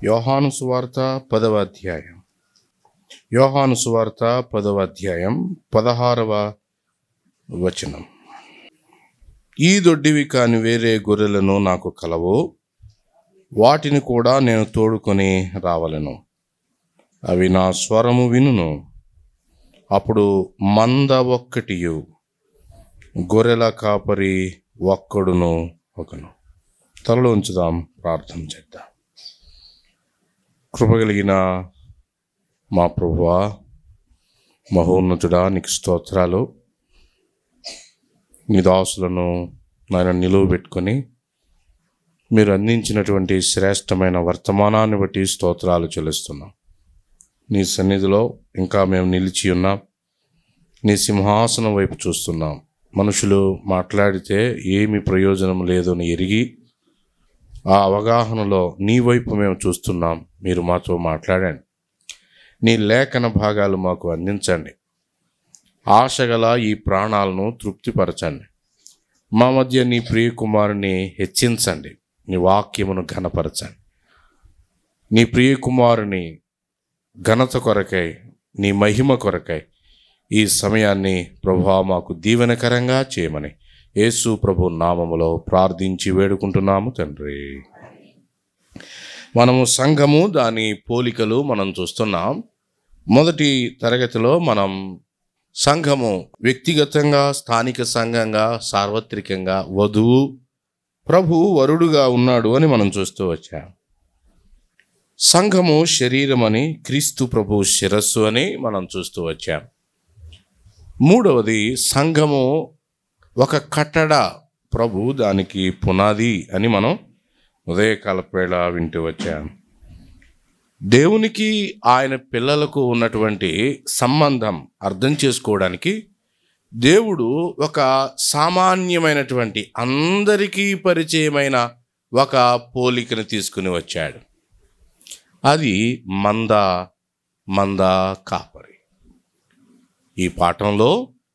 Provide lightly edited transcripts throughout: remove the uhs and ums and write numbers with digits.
యోహాను సువార్త 10వ అధ్యాయం. యోహాను సువార్త 10వ అధ్యాయం 16వ వచనం. ఈ దొడ్డివి కాని వేరే గొర్రెలను నాకు కలవు, వాటిని కూడా నేను తోడుకొని రావలెను. అవి నా స్వరము వినును. అప్పుడు మంద ఒక్కటియు, గొర్రెల కాపరి ఒక్కడును ఒకను. తలలో ఉంచుదాం, ప్రార్థన చేద్దాం. కృపగలిగిన మా ప్రభువా, మహోన్నతుడా, నీకు స్తోత్రాలు. నీ దాసులను నాయన నిలువబెట్టుకొని మీరు అందించినటువంటి శ్రేష్టమైన వర్తమానాన్ని బట్టి స్తోత్రాలు చెల్లిస్తున్నాం. నీ సన్నిధిలో ఇంకా మేము నిలిచి ఉన్నాం. నీ సింహాసనం వైపు చూస్తున్నాం. మనుషులు మాట్లాడితే ఏమి ప్రయోజనం లేదని ఎరిగి ఆ అవగాహనలో నీ వైపు మేము చూస్తున్నాం. మీరు మాతో మాట్లాడండి. నీ లేఖన భాగాలు మాకు అందించండి. ఆశగల ఈ ప్రాణాలను తృప్తిపరచండి. మా మధ్య నీ ప్రియ కుమారుని హెచ్చించండి. నీ వాక్యమును ఘనపరచండి. నీ ప్రియ కుమారుని ఘనత కొరకై, నీ మహిమ కొరకై ఈ సమయాన్ని ప్రభువా మాకు దీవెనకరంగా చేయమని యేసు ప్రభు నామములో ప్రార్థించి వేడుకుంటున్నాము తండ్రి. మనము సంఘము, దాని పోలికలు మనం చూస్తున్నాం. మొదటి తరగతిలో మనం సంఘము వ్యక్తిగతంగా, స్థానిక సంఘంగా, సార్వత్రికంగా, వధువు ప్రభు వరుడుగా ఉన్నాడు అని మనం చూస్తూ వచ్చాం. సంఘము శరీరం అని, క్రీస్తు ప్రభు శిరస్సు అని మనం చూస్తూ వచ్చాం. మూడవది, సంఘము ఒక కట్టడ, ప్రభు దానికి పునాది అని మనం ఉదయకాలపు వేళ వింటూ వచ్చాం. దేవునికి ఆయన పిల్లలకు ఉన్నటువంటి సంబంధం అర్థం చేసుకోవడానికి దేవుడు ఒక సామాన్యమైనటువంటి, అందరికీ పరిచయమైన ఒక పోలికను తీసుకుని వచ్చాడు. అది మంద కాపరి. ఈ పాఠంలో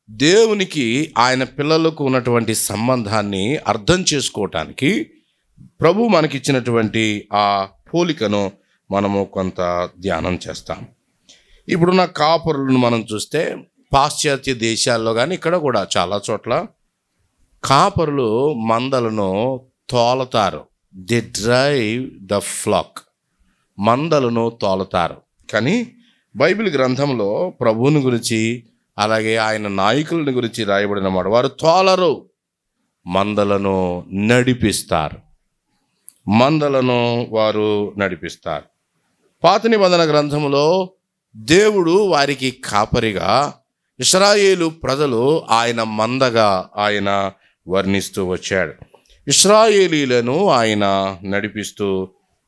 దేవునికి ఆయన పిల్లలకు ఉన్నటువంటి సంబంధాన్ని అర్థం చేసుకోవటానికి ప్రభు మనకిచ్చినటువంటి ఆ పోలికను మనము కొంత ధ్యానం చేస్తాం. ఇప్పుడున్న కాపరులను మనం చూస్తే పాశ్చాత్య దేశాల్లో కానీ ఇక్కడ కూడా చాలా చోట్ల కాపరులు మందలను తోలతారు. They drive the flock. మందలను తోలతారు. కానీ బైబిల్ గ్రంథంలో ప్రభువుని గురించి, అలాగే ఆయన నాయకులని గురించి రాయబడిన మాట, వారు తోలరు, మందలను నడిపిస్తారు. మందలను వారు నడిపిస్తారు. పాత నిబంధన గ్రంథంలో దేవుడు వారికి కాపరిగా, ఇశ్రాయేలు ప్రజలు ఆయన మందగా ఆయన వర్ణిస్తూ వచ్చాడు. ఇశ్రాయేలీలను ఆయన నడిపిస్తూ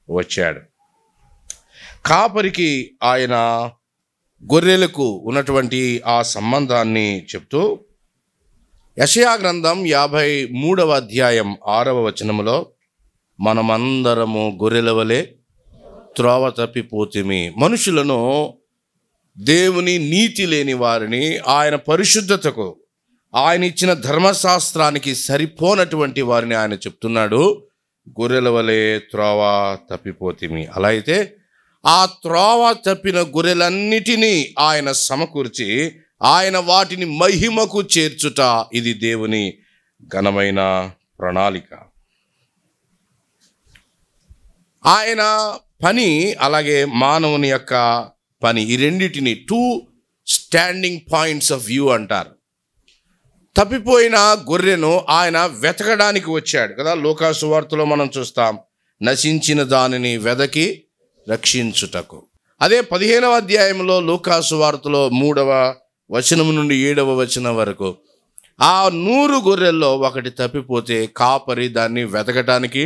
వచ్చాడు. కాపరికి ఆయన గొర్రెలకు ఉన్నటువంటి ఆ సంబంధాన్ని చెప్తూ యెషయా గ్రంథం 53వ అధ్యాయం 6వ వచనములో, మనమందరము గొర్రెల వలె త్రోవ తప్పిపోతిమి, మనుషులను, దేవుని నీతి లేని వారిని, ఆయన పరిశుద్ధతకు, ఆయన ఇచ్చిన ధర్మశాస్త్రానికి సరిపోనటువంటి వారిని ఆయన చెప్తున్నాడు. గొర్రెల వలె త్రోవ తప్పిపోతిమి. అలా అయితే ఆ త్రోవ తప్పిన గొర్రెలన్నిటినీ ఆయన సమకూర్చి ఆయన వాటిని మహిమకు చేర్చుట, ఇది దేవుని ఘనమైన ప్రణాళిక. ఆయన పని, అలాగే మానవుని యొక్క పని, ఈ రెండిటిని two standing points of view అంటారు. తప్పిపోయిన గొర్రెను ఆయన వెతకడానికి వచ్చాడు కదా. లూకా సువార్తలో మనం చూస్తాం, నశించిన దానిని వెదకి రక్షించుటకు. అదే 15వ అధ్యాయంలో లూకా సువార్తలో 3వ వచనం నుండి 7వ వచనం వరకు, ఆ 100 గొర్రెల్లో ఒకటి తప్పిపోతే కాపరి దాన్ని వెతకటానికి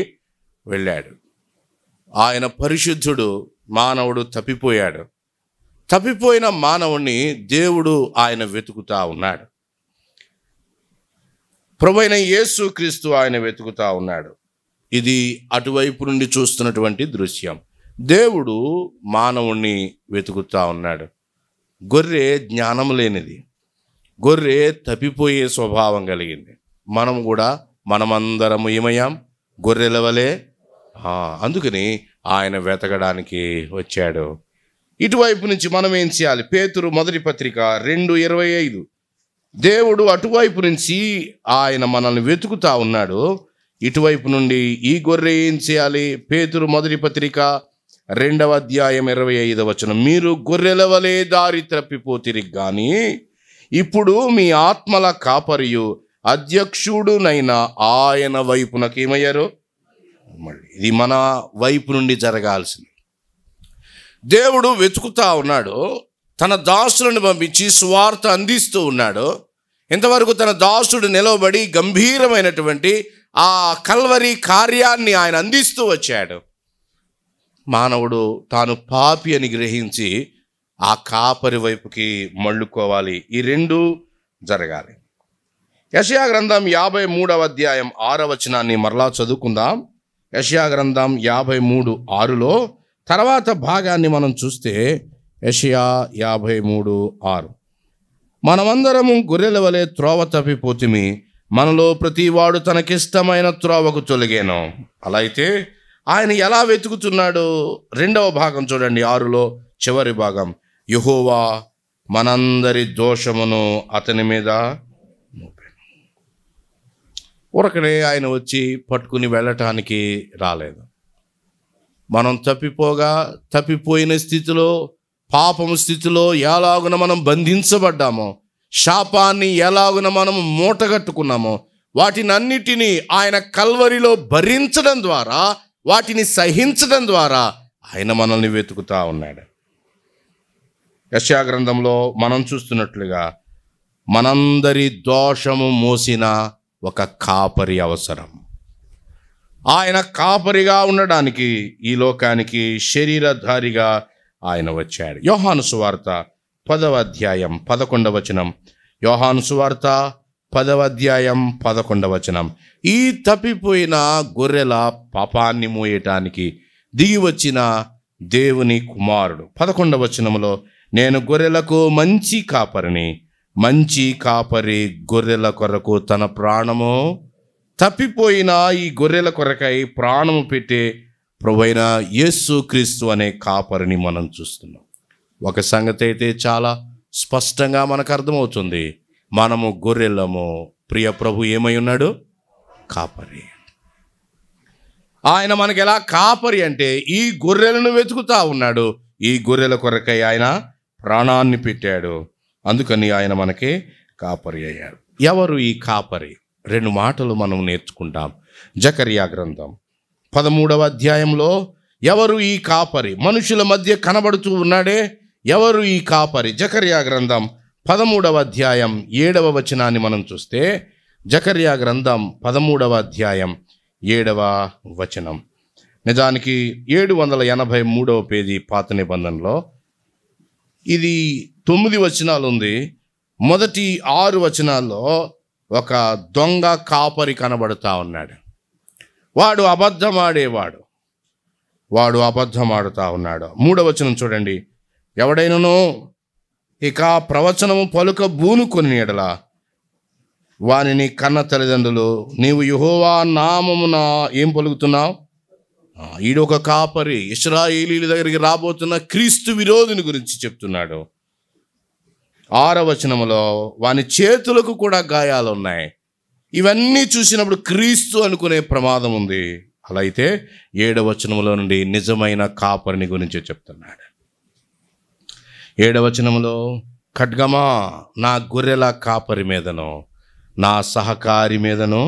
వెళ్ళాడు. ఆయన పరిశుద్ధుడు, మానవుడు తప్పిపోయాడు. తప్పిపోయిన మానవుణ్ణి దేవుడు ఆయన వెతుకుతా ఉన్నాడు. ప్రభువైన యేసు క్రీస్తు ఆయన వెతుకుతా ఉన్నాడు. ఇది అటువైపు నుండి చూస్తున్నటువంటి దృశ్యం. దేవుడు మానవుణ్ణి వెతుకుతా ఉన్నాడు. గొర్రె జ్ఞానం లేనిది, గొర్రె తప్పిపోయే స్వభావం కలిగింది. మనమందరము ఏమయ్యాం? గొర్రెల వలె అందుకని ఆయన వెతకడానికి వచ్చాడు. ఇటువైపు నుంచి మనం ఏం చేయాలి? పేతురు మొదటి పత్రిక 2:25. దేవుడు అటువైపు నుంచి ఆయన మనల్ని వెతుకుతా ఉన్నాడు. ఇటువైపు నుండి ఈ గొర్రె ఏం చేయాలి? పేతురు మొదటి పత్రిక 2:25. మీరు గొర్రెల వలె దారి తప్పిపోతిరి గాని ఇప్పుడు మీ ఆత్మల కాపరియు అధ్యక్షుడునైన ఆయన వైపునకు ఏమయ్యారు? మళ్ళీ ఇది మన వైపు నుండి జరగాల్సింది. దేవుడు వెతుకుతా ఉన్నాడు, తన దాసులను పంపించి సువార్త అందిస్తూ ఉన్నాడు. ఇంతవరకు తన దాసుడు నిలవబడి గంభీరమైనటువంటి ఆ కల్వరి కార్యాన్ని ఆయన అందిస్తూ వచ్చాడు. మానవుడు తాను పాపి అని గ్రహించి ఆ కాపరి వైపుకి మళ్ళుకోవాలి. ఈ రెండు జరగాలి. యెషయా గ్రంథం 53:6 మరలా చదువుకుందాం. యెషయా గ్రంథం 53:6 తర్వాత భాగాన్ని మనం చూస్తే యెషయా 53:6 మనమందరము గొర్రెల వలె త్రోవ తప్పిపోతిమి, మనలో ప్రతివాడు తనకిష్టమైన త్రోవకు తొలగాను. అలా అయితే ఆయన ఎలా వెతుకుతున్నాడు? రెండవ భాగం చూడండి, 6లో చివరి భాగం. యెహోవా మనందరి దోషమును అతని మీద మోపాడు. ఊరకనే ఆయన వచ్చి పట్టుకుని వెళ్ళటానికి రాలేదు. మనం తప్పిపోయిన స్థితిలో, పాపము స్థితిలో ఎలాగున మనం బంధించబడ్డామో, శాపాన్ని ఎలాగున మనం మూటగట్టుకున్నామో, వాటిని అన్నిటినీ ఆయన కల్వరిలో భరించడం ద్వారా, వాటిని సహించడం ద్వారా ఆయన మనల్ని వెతుకుతా ఉన్నాడు. యెషయా గ్రంథంలో మనం చూస్తున్నట్లుగా మనందరి దోషము మోసిన ఒక కాపరి అవసరం. ఆయన కాపరిగా ఉండడానికి ఈ లోకానికి శరీరధారిగా ఆయన వచ్చాడు. యోహాను సువార్త 10:11. యోహాను సువార్త 10:11. ఈ తప్పిపోయిన గొర్రెల పాపాన్ని మోయటానికి దిగి వచ్చిన దేవుని కుమారుడు. 11 నేను గొర్రెలకు మంచి కాపరిని, మంచి కాపరి గొర్రెల కొరకు తన ప్రాణము, తప్పిపోయిన ఈ గొర్రెల కొరకై ప్రాణము పెట్టే ప్రభువైన యేసు క్రీస్తు అనే కాపరిని మనం చూస్తున్నాం. ఒక సంగతి అయితే చాలా స్పష్టంగా మనకు అర్థమవుతుంది, మనము గొర్రెలము, ప్రియ ప్రభు ఏమై ఉన్నాడు? కాపరి. ఆయన మనకి ఎలా కాపరి అంటే ఈ గొర్రెలను వెతుకుతా ఉన్నాడు, ఈ గొర్రెల కొరకై ఆయన ప్రాణాన్ని పెట్టాడు. అందుకని ఆయన మనకి కాపరి అయ్యాడు. ఎవరు ఈ కాపరి? 2 మాటలు మనం నేర్చుకుంటాం. జకర్యా గ్రంథం 13:1 ఎవరు ఈ కాపరి? మనుషుల మధ్య కనబడుతూ ఉన్నాడే, ఎవరు ఈ కాపరి? జకర్యా గ్రంథం 13:7 మనం చూస్తే, జకర్యా గ్రంథం 13:7 నిజానికి 783వ పేజీ పాత నిబంధనలో ఇది 9 వచనాలు ఉంది. మొదటి 6 వచనాల్లో ఒక దొంగ కాపరి కనబడుతూ ఉన్నాడు. వాడు అబద్ధమాడేవాడు, వాడు అబద్ధమాడుతూ ఉన్నాడు. 3వ వచనం చూడండి, ఎవడైనను ఇక ప్రవచనము పలుక బూనుకొని ఎడల వానిని కన్న తల్లిదండ్రులు నీవు యెహోవా నామమున ఏం పలుకుతున్నావు? ఈడొక కాపరి ఇశ్రాయేలీల దగ్గరికి రాబోతున్న క్రీస్తు విరోధిని గురించి చెప్తున్నాడు. 6వ వచనంలో వాని చేతులకు కూడా గాయాలు ఉన్నాయి. ఇవన్నీ చూసినప్పుడు క్రీస్తు అనుకునే ప్రమాదం ఉంది. అలా అయితే 7వ వచనంలో నుండి నిజమైన కాపరిని గురించి చెప్తున్నాడు. 7వ వచనంలో ఖడ్గమా నా గొర్రెల కాపరి మీదను, నా సహకారి మీదను.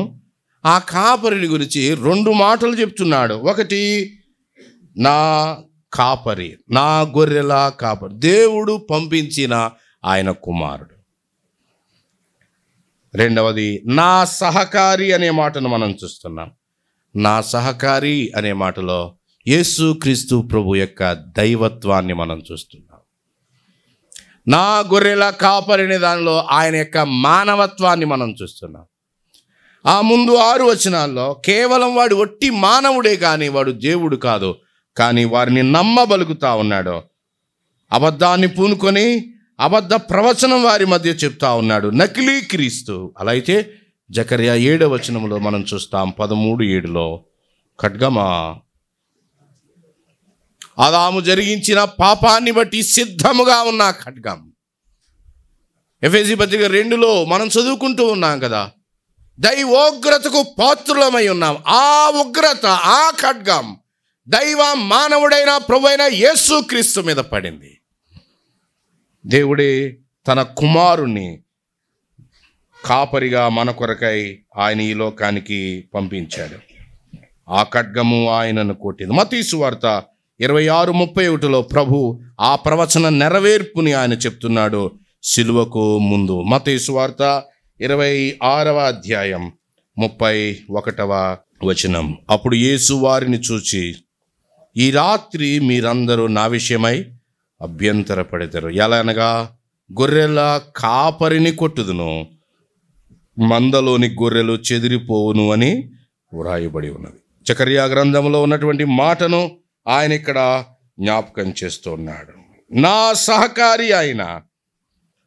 ఆ కాపరిని గురించి 2 మాటలు చెప్తున్నాడు. ఒకటి నా కాపరి, నా గొర్రెల కాపరి, దేవుడు పంపించిన ఆయన కుమారుడు. రెండవది నా సహకారి అనే మాటను మనం చూస్తున్నాం. నా సహకారి అనే మాటలో యేసు క్రీస్తు ప్రభు యొక్క దైవత్వాన్ని మనం చూస్తున్నాం. నా గొర్రెల కాపరి అనే దానిలో ఆయన యొక్క మానవత్వాన్ని మనం చూస్తున్నాం. ఆ ముందు 6 వచనాల్లో కేవలం వాడు ఒట్టి మానవుడే కానీ వాడు దేవుడు కాదు, కానీ వారిని నమ్మబలుగుతా ఉన్నాడు. అబద్ధాన్ని పూనుకొని అబద్ధ ప్రవచనం వారి మధ్య చెప్తా ఉన్నాడు, నకిలీ క్రీస్తు. అలా అయితే జకర్యా 7వ వచనంలో మనం చూస్తాం 13:7 ఖడ్గమా ఆదాము జరిగించిన పాపాన్ని బట్టి సిద్ధముగా ఉన్న ఖడ్గం. ఎఫెసీ పత్రిక 2లో మనం చదువుకుంటూ ఉన్నాం కదా, దైవోగ్రతకు పాత్రులమై ఉన్నాం. ఆ ఉగ్రత, ఆ ఖడ్గం దైవ మానవుడైన ప్రభువైన యేసుక్రీస్తు మీద పడింది. దేవుడే తన కుమారుణ్ణి కాపరిగా మన కొరకై ఆయన ఈ లోకానికి పంపించాడు. ఆ ఖడ్గము ఆయనను కొట్టింది. మత్తయి సువార్త 26:31లో ప్రభు ఆ ప్రవచన నెరవేర్పుని ఆయన చెప్తున్నాడు సిలువకు ముందు. మత్తయి సువార్త 26:31. అప్పుడు యేసు వారిని చూచి, ఈ రాత్రి మీరందరూ నా విషయమై అభ్యంతరపడతారు. ఎలా అనగా, గొర్రెల కాపరిని కొట్టుదును, మందలోని గొర్రెలు చెదిరిపోవును అని వ్రాయబడి ఉన్నది. జకర్యా గ్రంథంలో ఉన్నటువంటి మాటను ఆయన ఇక్కడ జ్ఞాపకం చేస్తున్నాడు. నా సహకారి ఆయన,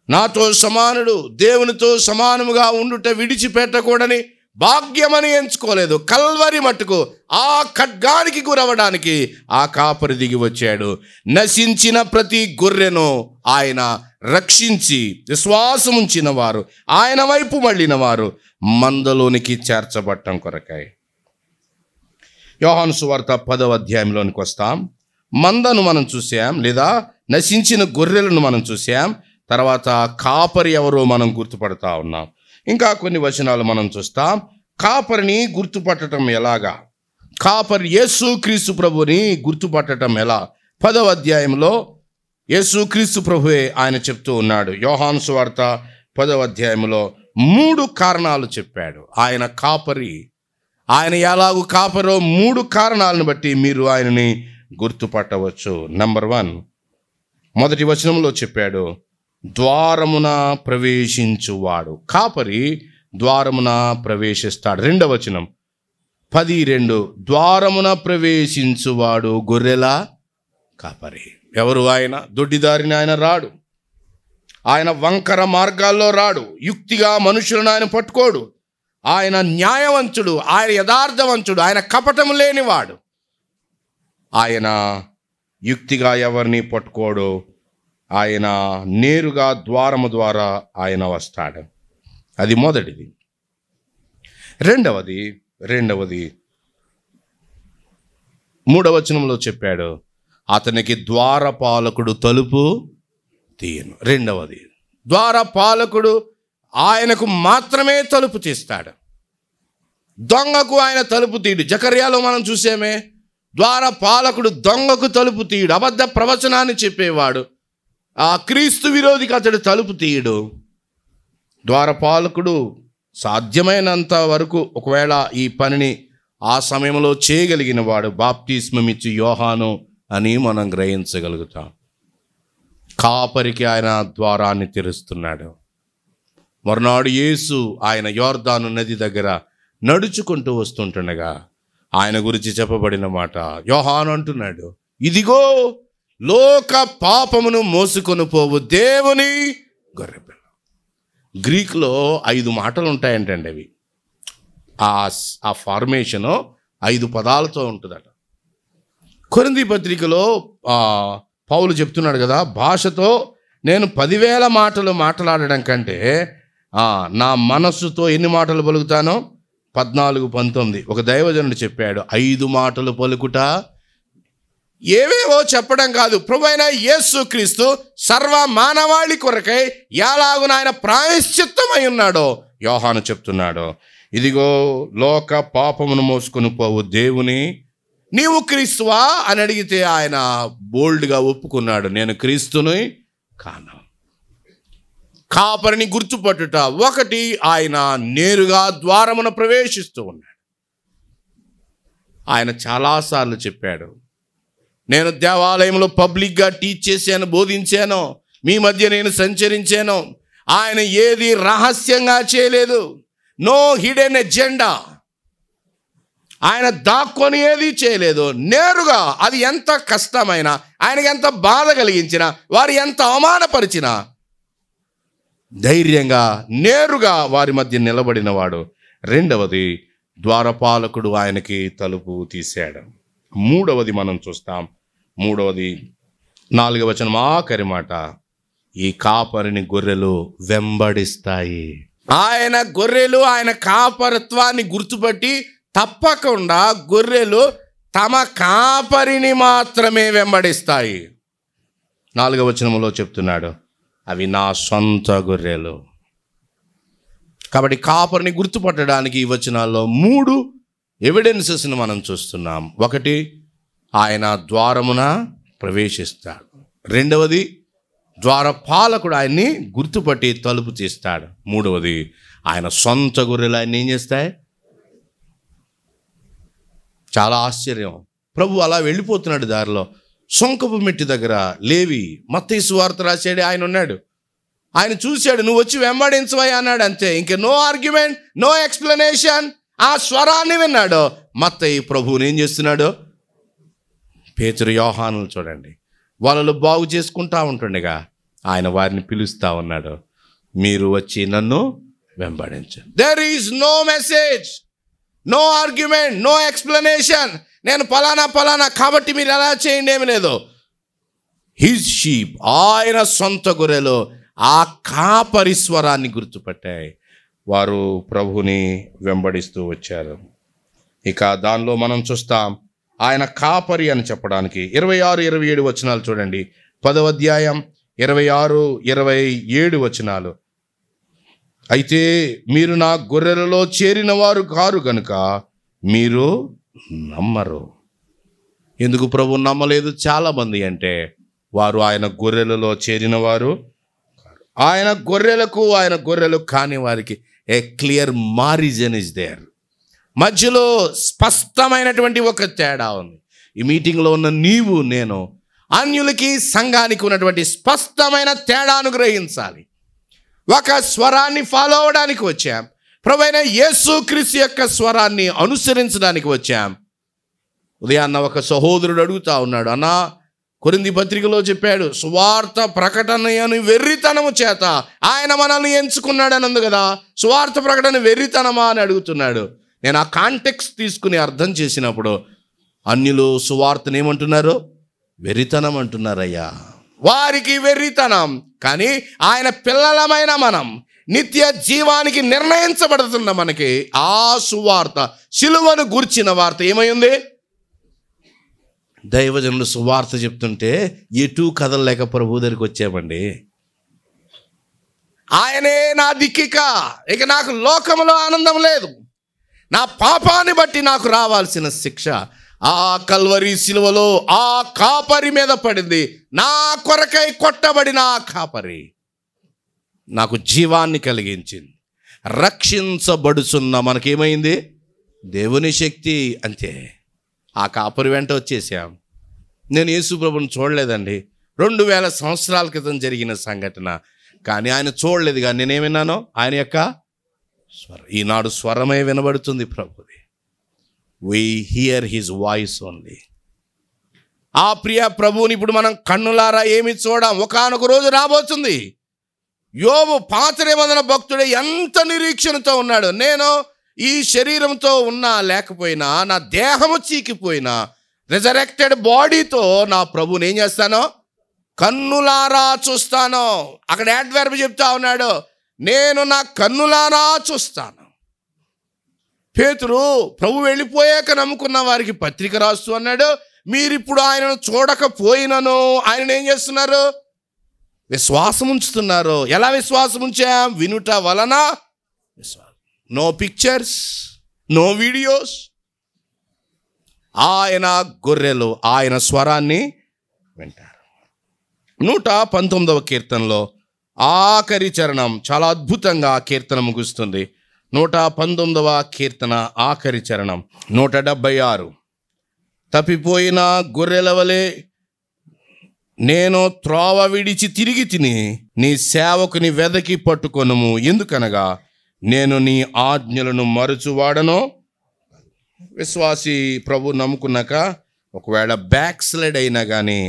నాతో సమానుడు, దేవునితో సమానముగా ఉండుట విడిచిపెట్టకూడని భాగ్యమని ఎంచుకోలేదు. కల్వరి మట్టుకు ఆ ఖడ్గానికి గురవడానికి ఆ కాపరి దిగి వచ్చాడు. నశించిన ప్రతి గొర్రెను ఆయన రక్షించి, విశ్వాసం ఉంచిన వారు, ఆయన వైపు మళ్ళిన వారు మందలోనికి చేర్చబట్టం కొరకాయి. యోహాను సువార్త 10వ అధ్యాయంలోనికి వస్తాం. మందను మనం చూసాం, లేదా నశించిన గొర్రెలను మనం చూసాం. తర్వాత కాపరి ఎవరో మనం గుర్తుపడతా ఉన్నాం. ఇంకా కొన్ని వచనాలు మనం చూస్తాం. కాపరిని గుర్తుపట్టడం ఎలాగా, కాపరి యేసుక్రీస్తు ప్రభుని గుర్తుపట్టడం ఎలా? 10వ అధ్యాయంలో యేసుక్రీస్తు ప్రభువే ఆయన చెప్తూ ఉన్నాడు. యోహాను సువార్త 10వ అధ్యాయంలో 3 కారణాలు చెప్పాడు. ఆయన కాపరి, ఆయన ఎలాగూ కాపరో 3 కారణాలను బట్టి మీరు ఆయనని గుర్తుపట్టవచ్చు. నంబర్ 1, మొదటి వచనంలో చెప్పాడు, ద్వారమున ప్రవేశించువాడు. కాపరి ద్వారమున ప్రవేశిస్తాడు. 2వ వచనం 10:2, ద్వారమున ప్రవేశించువాడు గొర్రెల కాపరి. ఎవరు ఆయన? దొడ్డిదారిని ఆయన రాడు, ఆయన వంకర మార్గాల్లో రాడు, యుక్తిగా మనుషులను ఆయన పట్టుకోడు. ఆయన న్యాయవంతుడు, ఆయన యథార్థవంతుడు, ఆయన కపటం లేనివాడు. ఆయన యుక్తిగా ఎవరిని పట్టుకోడు. ఆయన నేరుగా ద్వారము ద్వారా ఆయన వస్తాడు. అది మొదటిది. రెండవది 3వ వచనంలో చెప్పాడు, అతనికి ద్వారపాలకుడు తలుపు తీయను. రెండవది, ద్వారపాలకుడు ఆయనకు మాత్రమే తలుపు తీస్తాడు, దొంగకు ఆయన తలుపు తీయడు. జకర్యాలో మనం చూసామే, ద్వారపాలకుడు దొంగకు తలుపు తీయడు. అబద్ధ ప్రవచనాన్ని చెప్పేవాడు, ఆ క్రీస్తు విరోధికి అతడు తలుపు తీయడు. ద్వారపాలకుడు సాధ్యమైనంత వరకు ఒకవేళ ఈ పనిని ఆ సమయంలో చేయగలిగిన వాడు బాప్తిస్మమిచ్చి యోహాను అని మనం గ్రహించగలుగుతాం. కాపరికి ఆయన ద్వారాన్ని తెరుస్తున్నాడు. మరునాడు యేసు ఆయన యోర్దాను నది దగ్గర నడుచుకుంటూ వస్తుంటుండగా ఆయన గురించి చెప్పబడిన మాట యోహాను అంటున్నాడు, ఇదిగో లోక పాపమును మోసుకొని పోవు దేవుని గొర్రెపిల్ల. గ్రీక్లో 5 మాటలు ఉంటాయంటండి. అవి ఆ ఫార్మేషను 5 పదాలతో ఉంటుందట. కొరింథీ పత్రికలో పౌలు చెప్తున్నాడు కదా, భాషతో నేను 10,000 మాటలు మాట్లాడడం కంటే నా మనస్సుతో ఎన్ని మాటలు పలుకుతానో 14:19. ఒక దైవజనుడు చెప్పాడు, 5 మాటలు పలుకుట ఏవేవో చెప్పడం కాదు, ప్రభువైన యేసుక్రీస్తు సర్వ మానవాళి కొరకై ఎలాగున ఆయన ప్రాయశ్చిత్తమై ఉన్నాడో యోహాను చెప్తున్నాడు. ఇదిగో లోక పాపమును మోసుకొని పోవు దేవుని, నీవు క్రీస్తువా అని అడిగితే ఆయన బోల్డ్గా ఒప్పుకున్నాడు, నేను క్రీస్తుని కాను. కాపరిని గుర్తుపట్టుట 1, ఆయన నేరుగా ద్వారమున ప్రవేశిస్తూ ఉన్నాడు. ఆయన చాలాసార్లు చెప్పాడు, నేను దేవాలయంలో పబ్లిక్గా టీచ్ చేశాను, బోధించాను, మీ మధ్య నేను సంచరించాను. ఆయన ఏది రహస్యంగా చేయలేదు. No hidden agenda. ఆయన దాక్కొని ఏది చేయలేదు. నేరుగా, అది ఎంత కష్టమైనా, ఆయనకి ఎంత బాధ కలిగించినా, వారు ఎంత అవమానపరిచినా ధైర్యంగా నేరుగా వారి మధ్య నిలబడినవాడు. రెండవది, ద్వారపాలకుడు ఆయనకి తలుపు తీశాడు. 3వది మనం చూస్తాం, మూడవది 4వ వచనం ఆఖరి మాట, ఈ కాపరిని గొర్రెలు వెంబడిస్తాయి. ఆయన గొర్రెలు ఆయన కాపరత్వాన్ని గుర్తుపట్టి తప్పకుండా గొర్రెలు తమ కాపరిని మాత్రమే వెంబడిస్తాయి. 4వ వచనంలో చెప్తున్నాడు, అవి నా సొంత గొర్రెలు. కాబట్టి కాపరిని గుర్తుపట్టడానికి ఈ వచనాల్లో 3 ఎవిడెన్సెస్ని మనం చూస్తున్నాం. ఒకటి, ఆయన ద్వారమున ప్రవేశిస్తాడు. రెండవది, ద్వారపాలకుడు ఆయన్ని గుర్తుపట్టి తలుపు తీస్తాడు. మూడవది, ఆయన సొంత గొర్రెలు ఆయన ఏం చేస్తాయి? చాలా ఆశ్చర్యం. ప్రభు అలా వెళ్ళిపోతున్నాడు దారిలో. సొంకపు మెట్టి దగ్గర లేవి, మత్తయి సువార్త రాశాడు, ఆయన ఉన్నాడు. ఆయన చూశాడు, నువ్వు వచ్చి వెంబడించవయ్యా అన్నాడు. అంతే, ఇంక నో ఆర్గ్యుమెంట్, నో ఎక్స్ప్లెనేషన్. ఆ స్వరాన్ని విన్నాడు. మత్తయి ప్రభువుని ఏం చేస్తున్నాడు? పేతురు, యోహానులు చూడండి, వాళ్ళు బాగు చేసుకుంటా ఉంటుండగా ఆయన వారిని పిలుస్తా ఉన్నాడు, మీరు వచ్చి నన్ను వెంబడించండి. There is no message, no argument, no explanation. నేను పలానా కాబట్టి మీరు ఎలా చేయండి, ఏమి లేదు. హిజ్ షీప్, ఆయన సొంత గొర్రెలు ఆ కాపరి స్వరాన్ని గుర్తుపట్టాయి. వారు ప్రభుని వెంబడిస్తూ వచ్చారు. ఇక దానిలో మనం చూస్తాం, ఆయన కాపరి అని చెప్పడానికి 26, 27 వచనాలు చూడండి. 10వ అధ్యాయం 26, 27 వచనాలు. అయితే మీరు నా గొర్రెలలో చేరిన వారు కారు గనుక మీరు నమ్మరు. ఎందుకు ప్రభు నమ్మలేదు చాలామంది అంటే, వారు ఆయన గొర్రెలలో చేరిన వారు, ఆయన గొర్రెలు కాని వారికి ఏ క్లియర్ మారిజన్ ఇస్ దేర్. మధ్యలో స్పష్టమైనటువంటి ఒక తేడా ఉంది. ఈ మీటింగ్లో ఉన్న నీవు నేను అన్యులకి సంఘానికి ఉన్నటువంటి స్పష్టమైన తేడాను గ్రహించాలి. ఒక స్వరాన్ని ఫాలో అవడానికి వచ్చాం. ప్రభువైన యేసుక్రీస్తు యొక్క స్వరాన్ని అనుసరించడానికి వచ్చాం. ఉదయాన్న ఒక సహోదరుడు అడుగుతా ఉన్నాడు, అన్నా కొరింథీ పత్రికలో చెప్పాడు, సువార్త ప్రకటన వెర్రితనము చేత ఆయన మనల్ని ఎంచుకున్నాడు అని ఉంది కదా, సువార్త ప్రకటన వెర్రితనమా అని అడుగుతున్నాడు. నేను ఆ కాంటెక్స్ట్ తీసుకుని అర్థం చేసినప్పుడు, అన్యులు సువార్తను ఏమంటున్నారు? వెర్రితనం అంటున్నారయ్యా. వారికి వెర్రితనం, కానీ ఆయన పిల్లలమైన మనం నిత్య జీవానికి నిర్ణయించబడుతున్న మనకి ఆ సువార్త, సిలువను గూర్చిన వార్త ఏమైంది? దైవజనులు సువార్త చెప్తుంటే ఎటూ కదలలేక ప్రభు దగ్గరికి వచ్చామండి. ఆయనే నా దిక్కిక, ఇక నాకు లోకంలో ఆనందం లేదు. నా పాపాన్ని బట్టి నాకు రావాల్సిన శిక్ష ఆ కల్వరి సిలువలో ఆ కాపరి మీద పడింది. నా కొరకై కొట్టబడిన ఆ కాపరి నాకు జీవాన్ని కలిగించింది. రక్షించబడుచున్న మనకేమైంది? దేవుని శక్తి. అంతే, ఆ కాపరి వెంట వచ్చేసాం. నేను యేసు ప్రభుని చూడలేదండి, 2000 సంవత్సరాల క్రితం జరిగిన సంఘటన, కానీ ఆయన చూడలేదు. కానీ నేనేమిన్నానో ఆయన యొక్క స్వరం. ఈనాడు స్వరమే వినబడుతుంది ప్రభుది. we hear his voice only. ఆ ప్రియ ప్రభువుని ఇప్పుడు మనం కన్నులారా ఏమి చూడం, ఒకానొక రోజు రాబోతుంది. యోబు పాత నిబంధన భక్తుడే ఎంత నిరీక్షణతో ఉన్నాడు. నేను ఈ శరీరంతో ఉన్నా లేకపోయినా, నా దేహము చీకిపోయినా, రిజరెక్టెడ్ బాడీతో నా ప్రభువుని ఏం చేస్తానో? కన్నులారా చూస్తాను. అక్కడ యాడ్వర్బ్ చెప్తా ఉన్నాడు, నేను నా కన్నులారా చూస్తాను. పేతురు ప్రభు వెళ్ళిపోయాక నమ్ముకున్న వారికి పత్రిక రాస్తూ అన్నాడు, మీరిప్పుడు ఆయనను చూడకపోయినను ఆయన ఏం చేస్తున్నారు? విశ్వాసం ఉంచుతున్నారు. ఎలా విశ్వాసం ఉంచాం? వినుట వలన విశ్వాసం. No pictures, no videos. ఆయన గొర్రెలు ఆయన స్వరాన్ని వింటారు. 119వ కీర్తనలో ఆఖరి చరణం చాలా అద్భుతంగా ఆ కీర్తన ముగుస్తుంది. 119వ కీర్తన ఆఖరి చరణం 176. తప్పిపోయిన గొర్రెల వలె నేను త్రోవ విడిచి తిరిగి తిని నీ సేవకుని వెదకి పట్టుకొనుము, ఎందుకనగా నేను నీ ఆజ్ఞలను మరచువాడను. విశ్వాసి ప్రభు నమ్ముకున్నాక ఒకవేళ బ్యాక్ స్లైడ్ అయినా కానీ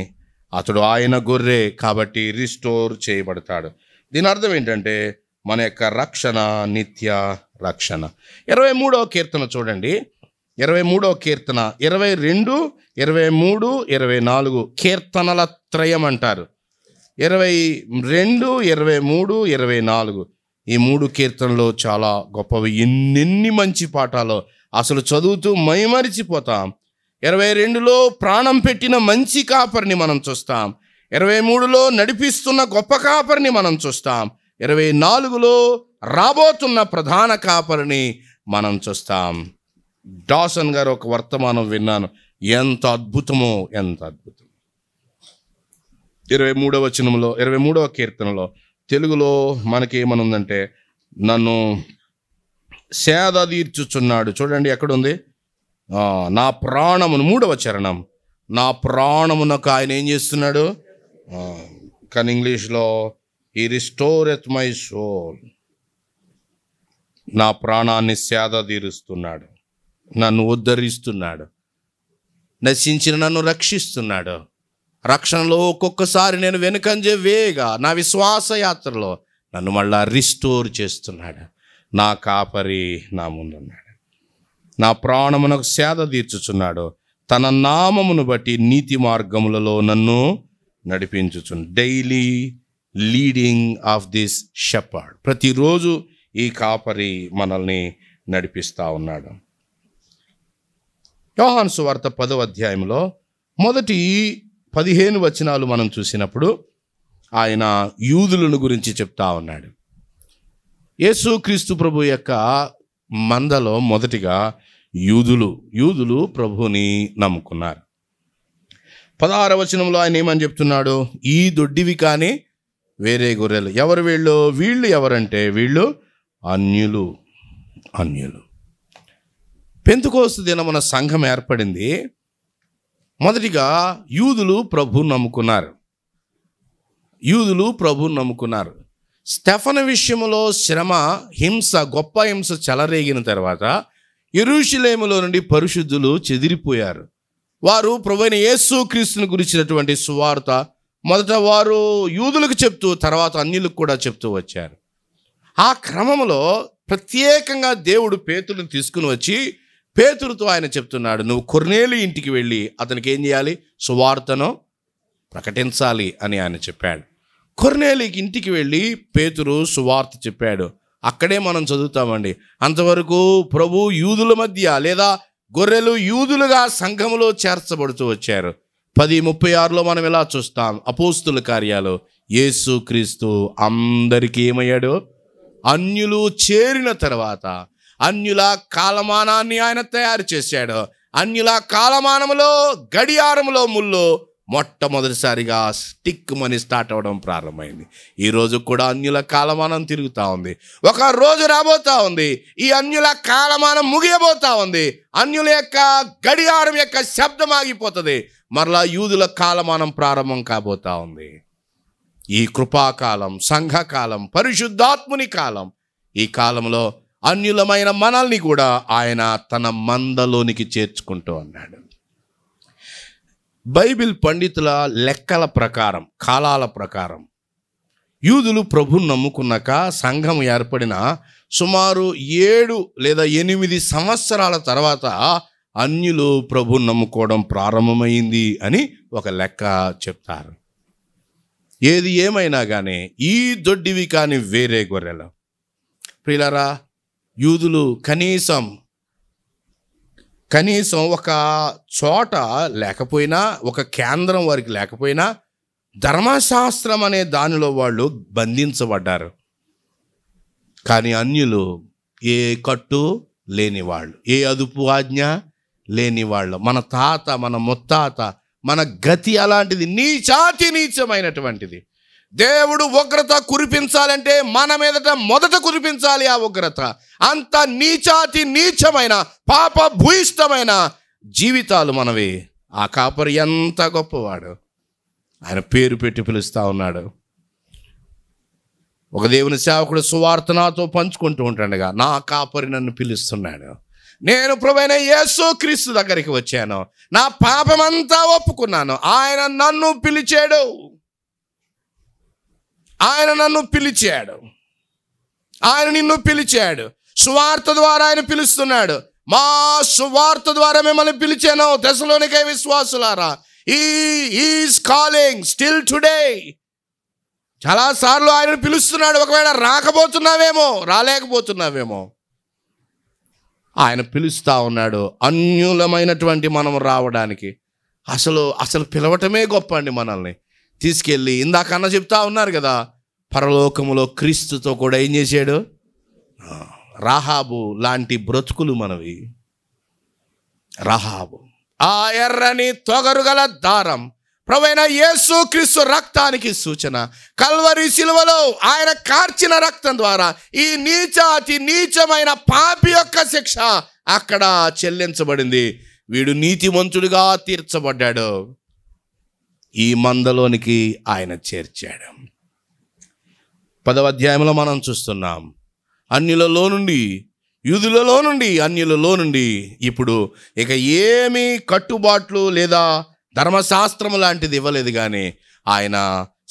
అతడు ఆయన గొర్రె కాబట్టి రిస్టోర్ చేయబడతాడు. దీని అర్థం ఏంటంటే మన యొక్క రక్షణ నిత్య రక్షణ. 23వ కీర్తన చూడండి, 23వ కీర్తన 22, 23, 24 కీర్తనల త్రయం అంటారు. 22, 23, 24 ఈ 3 కీర్తనలు చాలా గొప్పవి. ఎన్నెన్ని మంచి పాఠాలు అసలు చదువుతూ మైమరిచిపోతాం. 22లో ప్రాణం పెట్టిన మంచి కాపరిని మనం చూస్తాం. 23లో నడిపిస్తున్న గొప్ప కాపరిని మనం చూస్తాం. 24లో రాబోతున్న ప్రధాన కాపరిని మనం చూస్తాం. డాసన్ గారు ఒక వర్తమానం విన్నాను, ఎంత అద్భుతమో, ఎంత అద్భుతం. 23వ వచనంలో 23వ కీర్తనలో తెలుగులో మనకేమనుందంటే, నన్ను సేద తీర్చుచున్నాడు. చూడండి ఎక్కడుంది, నా ప్రాణమును, 3వ చరణం, నా ప్రాణమునకు ఆయన ఏం చేస్తున్నాడు, కానీ ఇంగ్లీష్లో హీ రిస్టోరెత్ మై సోల్, నా ప్రాణాన్ని సేద తీరుస్తున్నాడు, నన్ను ఉద్ధరిస్తున్నాడు, నశించిన నన్ను రక్షిస్తున్నాడు. రక్షణలో ఒక్కొక్కసారి నేను వెనుకంజే వేగా నా విశ్వాస యాత్రలో నన్ను మళ్ళా రిస్టోర్ చేస్తున్నాడు. నా కాపరి నా ముందున్నాడు, నా ప్రాణమునకు సేద తీర్చుచున్నాడు, తన నామమును బట్టి నీతి మార్గములలో నన్ను నడిపించుచున్నాడు. Daily leading of this shepherd. ప్రతిరోజు ఈ కాపరి మనల్ని నడిపిస్తూ ఉన్నాడు. యోహాను సువార్త 10వ అధ్యాయంలో మొదటి 15 వచనాలు మనం చూసినప్పుడు ఆయన యూదులను గురించి చెప్తా ఉన్నాడు. యేసుక్రీస్తు ప్రభు యొక్క మందలో మొదటిగా యూదులు ప్రభుని నమ్ముకున్నారు. 16వ వచనంలో ఆయన ఏమని చెప్తున్నాడు, ఈ దొడ్డివి కానీ వేరే గొర్రెలు. ఎవరు వీళ్ళు? వీళ్ళు ఎవరంటే వీళ్ళు అన్యులు. పెంతెకోస్తు దినమున సంఘం ఏర్పడింది. మొదటిగా యూదులు ప్రభువును నమ్ముకున్నారు. స్టెఫను విషయంలో శ్రమ, హింస, గొప్ప హింస చెలరేగిన తర్వాత యెరూషలేములో నుండి పరిశుద్ధులు చెదిరిపోయారు. వారు ప్రభువైన యేసుక్రీస్తుని గురించినటువంటి సువార్త మొదట వారు యూదులకు చెప్తూ తర్వాత అన్యులకు కూడా చెప్తూ వచ్చారు. ఆ క్రమంలో ప్రత్యేకంగా దేవుడు పేతురుని తీసుకుని వచ్చి పేతురుతో ఆయన చెప్తున్నాడు, నువ్వు కొర్నేలి ఇంటికి వెళ్ళి అతనికి ఏం చేయాలి, సువార్తను ప్రకటించాలి అని ఆయన చెప్పాడు. కొర్నేలికి ఇంటికి వెళ్ళి పేతురు సువార్త చెప్పాడు. అక్కడే మనం చదువుతామండి, అంతవరకు ప్రభు యూదుల మధ్య లేదా గొర్రెలు యూదులుగా సంఘములో చేర్చబడుతూ వచ్చారు. 10:36లో మనం ఇలా చూస్తాం, అపోస్తుల కార్యాలు, యేసుక్రీస్తు అందరికీ ఏమయ్యాడు, అన్యులు చేరిన తర్వాత అన్యుల కాలమానాన్ని ఆయన తయారు చేశాడు. అన్యుల కాలమానములో గడియారములో ముళ్ళు మొట్టమొదటిసారిగా స్టిక్ మని స్టార్ట్ అవ్వడం ప్రారంభమైంది. ఈరోజు కూడా అన్యుల కాలమానం తిరుగుతూ ఉంది. ఒక రోజు రాబోతా ఉంది, ఈ అన్యుల కాలమానం ముగియబోతా ఉంది. అన్యుల యొక్క గడియారం యొక్క శబ్దం ఆగిపోతుంది. మరలా యూదుల కాలమానం ప్రారంభం కాబోతా ఉంది. ఈ కృపాకాలం, సంఘకాలం, పరిశుద్ధాత్ముని కాలం, ఈ కాలంలో అన్యులమైన మనల్ని కూడా ఆయన తన మందలోనికి చేర్చుకుంటూ అన్నాడు. బైబిల్ పండితుల లెక్కల ప్రకారం, కాలాల ప్రకారం యూదులు ప్రభువును నమ్ముకున్నాక సంఘం ఏర్పడిన సుమారు 7 లేదా 8 సంవత్సరాల తర్వాత అన్యులు ప్రభువును నమ్ముకోవడం ప్రారంభమైంది అని ఒక లెక్క చెప్తారు. ఏది ఏమైనా కానీ ఈ దొడ్డివి కానీ వేరే గొర్రెలు. ప్రియులారా, యూదులు కనీసం ఒక చోట లేకపోయినా, ఒక కేంద్రం వారికి లేకపోయినా ధర్మశాస్త్రం అనే దానిలో వాళ్ళు బంధించబడ్డారు. కానీ అన్యులు ఏ కట్టు లేని వాళ్ళు, ఏ అదుపు ఆజ్ఞ లేని వాళ్ళు. మన తాత, మన ముత్తాత, మన గతి అలాంటిది, నీచమైనటువంటిది. దేవుడు ఉగ్రత కురిపించాలంటే మన మీదట మొదట కురిపించాలి ఆ ఉగ్రత. అంత నీచమైన పాప భూయిష్టమైన జీవితాలు మనవి. ఆ కాపరి ఎంత గొప్పవాడు, ఆయన పేరు పెట్టి పిలుస్తూ ఉన్నాడు. ఒక దేవుని సేవకుడు సువార్త నాతో పంచుకుంటూ ఉంటాడుగా, నా కాపరి నన్ను పిలుస్తున్నాడు, నేను ప్రభువైన యేసుక్రీస్తు దగ్గరికి వచ్చాను, నా పాపమంతా ఒప్పుకున్నాను, ఆయన నన్ను పిలిచాడు, ఆయన నన్ను పిలిచాడు, ఆయన నిన్ను పిలిచాడు. సువార్త ద్వారా ఆయన పిలుస్తున్నాడు. మా సువార్త ద్వారా మిమ్మల్ని పిలిచాను తెస్సలోనికే విశ్వాసులారా. He is calling still today. చాలాసార్లు ఆయన పిలుస్తున్నాడు. ఒకవేళ రాలేకపోతున్నావేమో ఆయన పిలుస్తూ ఉన్నాడు అన్యులమైనటువంటి మనం రావడానికి. అసలు పిలవటమే గొప్ప అండి. మనల్ని తీసుకెళ్ళి ఇందాక అన్న చెప్తా ఉన్నారు కదా, పరలోకములో క్రీస్తుతో కూడా ఏం చేశాడు? రాహాబు లాంటి బ్రతుకులు మనవి. రాహాబు ఆ ఎర్రని తొగరుగల దారం ప్రభువైన యేసుక్రీస్తు రక్తానికి సూచన. కల్వరి శిలువలో ఆయన కార్చిన రక్తం ద్వారా ఈ అతి నీచమైన పాపి యొక్క శిక్ష అక్కడ చెల్లించబడింది. వీడు నీతిమంతుడిగా తీర్చబడ్డాడు. ఈ మందలోనికి ఆయన చేర్చాడు. 10వ అధ్యాయంలో మనం చూస్తున్నాం, అన్యులలో నుండి యూదులలో నుండి అన్యులలో నుండి. ఇప్పుడు ఇక ఏమీ కట్టుబాట్లు లేదా ధర్మశాస్త్రం లాంటిది ఇవ్వలేదు, కానీ ఆయన